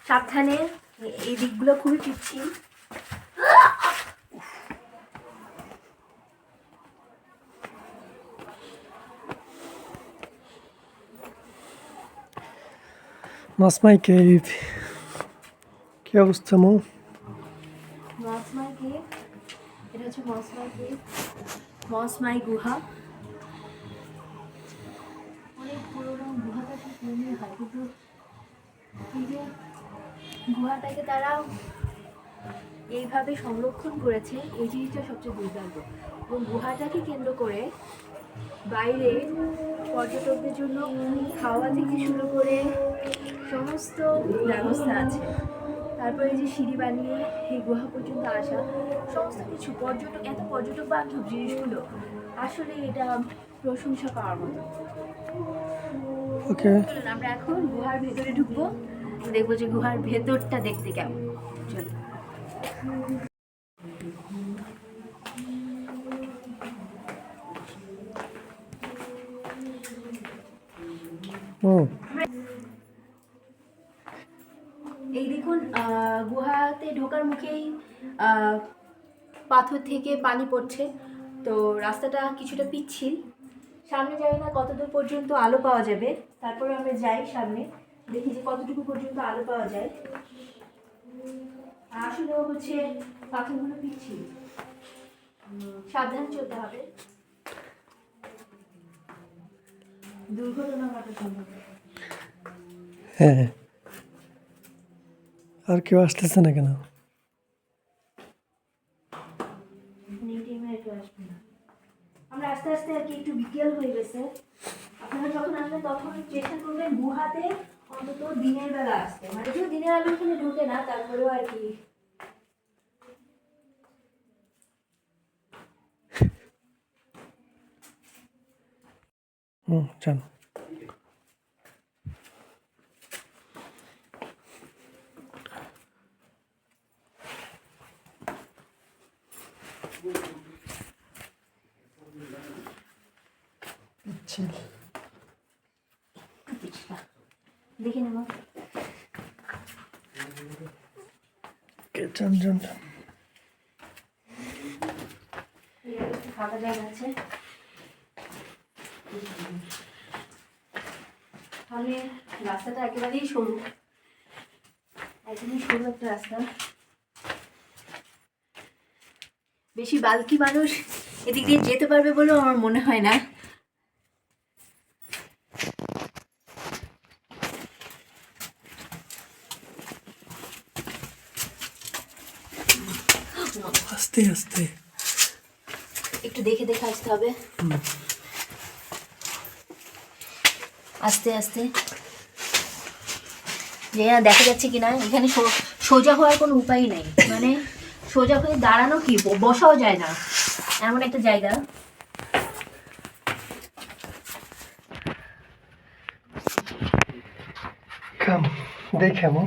সাবধানে, এই দিকগুলো খুবই পিচ্ছিল। মাসমাই কেভ, কি অবস্থা মো? মসমাই কেভ, এটা হচ্ছে মসমাই কেভ, মসমাই গুহা। অনেক পুরোনো, গুহাটা ঠিক মনে হয়, কিন্তু এই যে গুহাটাকে তারা এইভাবে সংরক্ষণ করেছে, এই জিনিসটা সবচেয়ে দুর্দান্ত। এবং গুহাটাকে কেন্দ্র করে বাইরে পর্যটকদের জন্য খাওয়া থেকে শুরু করে সমস্ত ব্যবস্থা আছে। তারপরে যে সিঁড়ি বানিয়ে এই গুহা পর্যন্ত আসা, সমস্ত কিছু পর্যটক, এত পর্যটক বান্ধব জিনিসগুলো, আসলে এটা প্রশংসা পাওয়ার মতো। ওকে, চলুন আমরা এখন গুহার ভেতরে ঢুকবো, দেখবো যে গুহার ভেতরটা দেখতে কেমন। চলুন। ও এই দেখুন, গুহাতে ঢোকার মুখেই পাথর থেকে পানি পড়ছে, তো রাস্তাটা কিছুটা পিচ্ছিল। সামনে যাই না কতদূর পর্যন্ত আলো পাওয়া যাবে, তারপরে আমরা যাই সামনে, দেখি যে কতটুকু পর্যন্ত আলো পাওয়া যায়। আসলেও হচ্ছে পাথরগুলো পিচ্ছিল, সাবধানে চলতে হবে, দুর্ঘটনা ঘটার সম্ভাবনা। হ্যাঁ, আর কেউ আসতেছে না কেন? আমরা আস্তে আস্তে আর কি একটু বিকেল হয়ে গেছে। আপনারা যখন আসবেন তখন চেষ্টা করবেন গুহাতে অন্তত দিনের বেলা আসতে, মানে কেউ দিনের আলো এখানে ঢুকে না, তারপরেও আর কি জান। দেখে নেব। জান জান ফাঁকা জায়গা আছে, তাহলে রাস্তাটা একেবারেই সরু, একদমই সরু একটা রাস্তা। বেশি বালকি মানুষ এদিক দিয়ে যেতে পারবে বলেও আমার মনে হয় না। আস্তে আস্তে, একটু দেখে দেখে আসতে হবে, আস্তে আস্তে। যে দেখা যাচ্ছে কিনা, এখানে সোজা হওয়ার কোনো উপায় নেই, মানে সোজা হয়ে দাঁড়ানো কি, বসাও যায় না, এমন একটা জায়গা। কাম দেখে মো।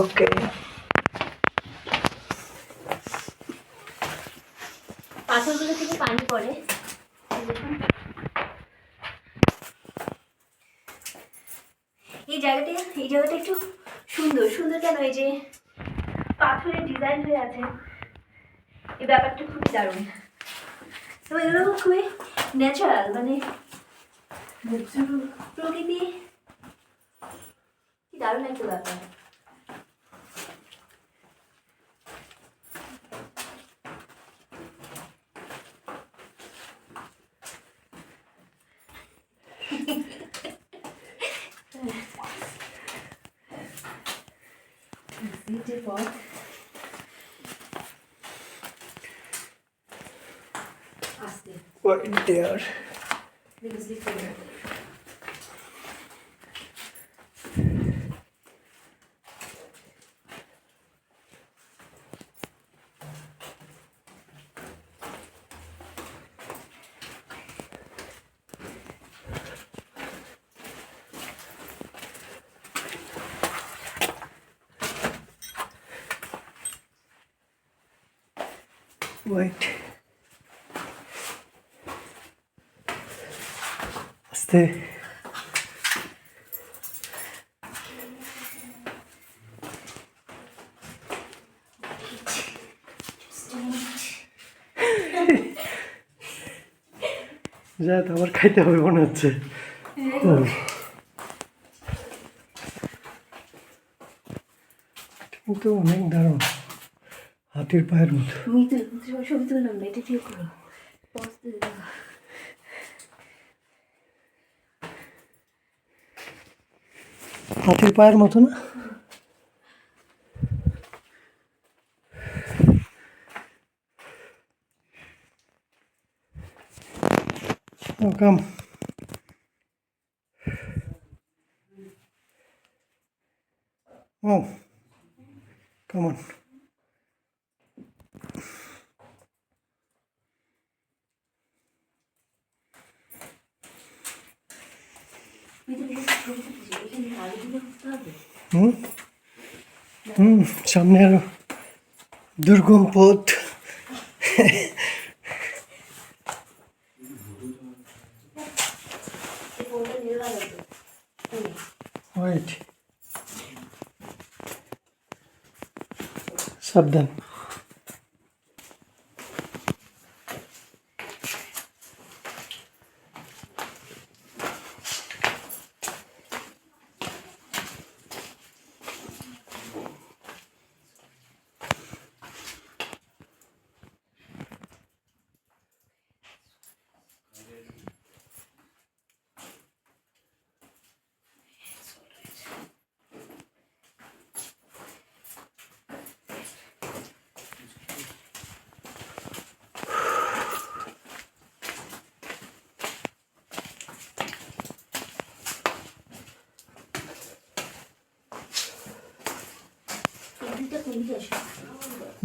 ওকে, পাথরগুলো থেকে পানি পড়ে, এই জায়গাটা একটু সুন্দর সুন্দর। কেন? এই যে পাথরের ডিজাইন হয়ে আছে, এই ব্যাপারটা খুবই দারুণ। তো এগুলো খুবই ন্যাচারাল, মানে প্রকৃতি, কি দারুণ একটা ব্যাপার। পথ আস্তে right there. Wait. আস্তে যা তো আবার খাইতে হবে মনে হচ্ছে। কিন্তু অনেক দারুণ, হাতির পায়ের মতো। ছবি তুললাম না, এটা ঠিক করো। Pause দিয়ে দাও। হাতির পায়ের মতো না? Oh, come. Oh, come on. হুম হুম, সামনে আরো দুর্গম পথ। ওয়েট, সাবধান।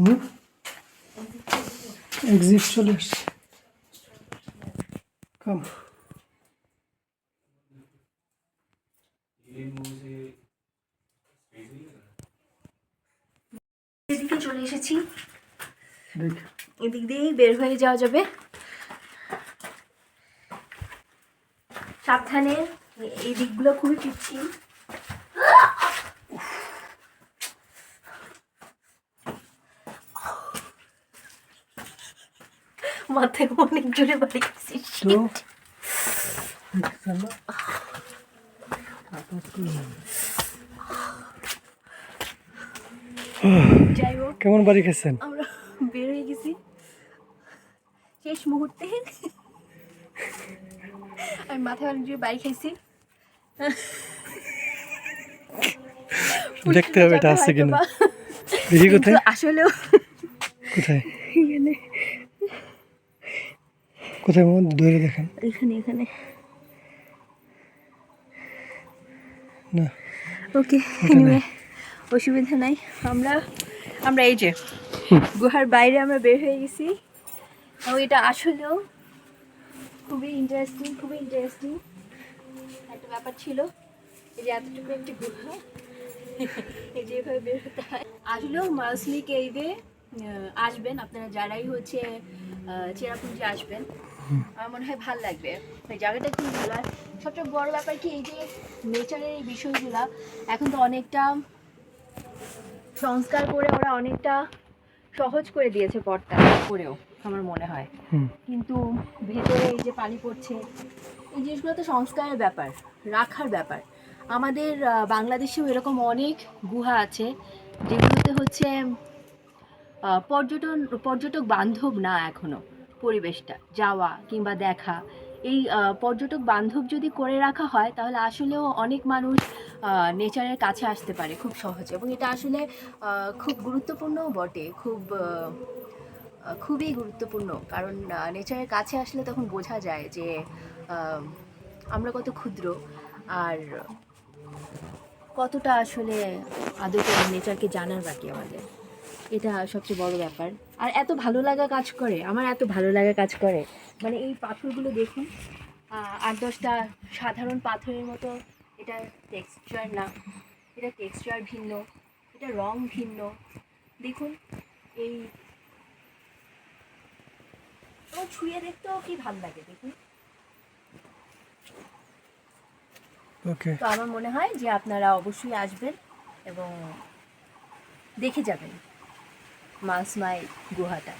হুম, এক্সিট চলে আসছে। কাম। এদিকে চলে এসেছি, দেখ, এদিক দিয়েই বের হয়ে যাওয়া যাবে। সাবধানে, এই দিকগুলো খুবই পিচ্ছিল। মাথায় অনেক জোরে বাড়ি গেছিস। তো যাই হোক, কেমন বাড়ি খেয়েছেন? আমরা বের হয়ে গেছি শেষ মুহূর্তে। আমি মাথায় অনেক জোরে বাড়ি খাইছি। দেখতে হবে এটা আছে কিনা। দেখি কোথায়, আসলেও কোথায় কোথায় ধরে দেখেন। এখানে এখানে না, ওকে, এনিওয়ে অসুবিধা নাই। আমরা আমরা এই যে গুহার বাইরে আমরা বের হয়ে গেছি, এবং এটা আসলেও খুবই ইন্টারেস্টিং একটা ব্যাপার ছিল। এই যে এতটুকু একটি গুহা, এই যে এভাবে বের হতে হয়। আসলেও মালসলি কেইভে আসবেন আপনারা, যারাই হচ্ছে চেরাপুঞ্জি আসবেন, আমার মনে হয় ভালো লাগবে। এই জায়গাটা খুব ভালো। আর সবচেয়ে বড় ব্যাপার কি, এই যে নেচারের এই বিষয়গুলা এখন তো অনেকটা সংস্কার করে ওরা অনেকটা সহজ করে দিয়েছে পথটা করেও, আমার মনে হয়। কিন্তু ভেতরে এই যে পানি পড়ছে, এই জিনিসগুলো তো সংস্কারের ব্যাপার, রাখার ব্যাপার। আমাদের বাংলাদেশেও এরকম অনেক গুহা আছে যেগুলোতে হচ্ছে পর্যটক বান্ধব না এখনো পরিবেশটা, যাওয়া কিংবা দেখা। এই পর্যটক বান্ধব যদি করে রাখা হয় তাহলে আসলেও অনেক মানুষ নেচারের কাছে আসতে পারে খুব সহজে, এবং এটা আসলে খুব গুরুত্বপূর্ণও বটে, খুবই গুরুত্বপূর্ণ। কারণ নেচারের কাছে আসলে তখন বোঝা যায় যে আমরা কত ক্ষুদ্র, আর কতটা আসলে আদৌ করে নেচারকে জানার বাকি আমাদের। এটা সবচেয়ে বড় ব্যাপার। আর এত ভালো লাগা কাজ করে, আমার এত ভালো লাগা কাজ করে। মানে এই পাথরগুলো দেখুন, 8-10টা সাধারণ পাথরের মতো। এটা টেক্সচার না, এটা টেক্সচার ভিন্ন, এটা রং ভিন্ন। দেখুন এই, ছুঁয়ে দেখতেও কি ভালো লাগে দেখুন। ওকে, তো আমার মনে হয় যে আপনারা অবশ্যই আসবেন এবং দেখে যাবেন মালসমাই গুহাটা।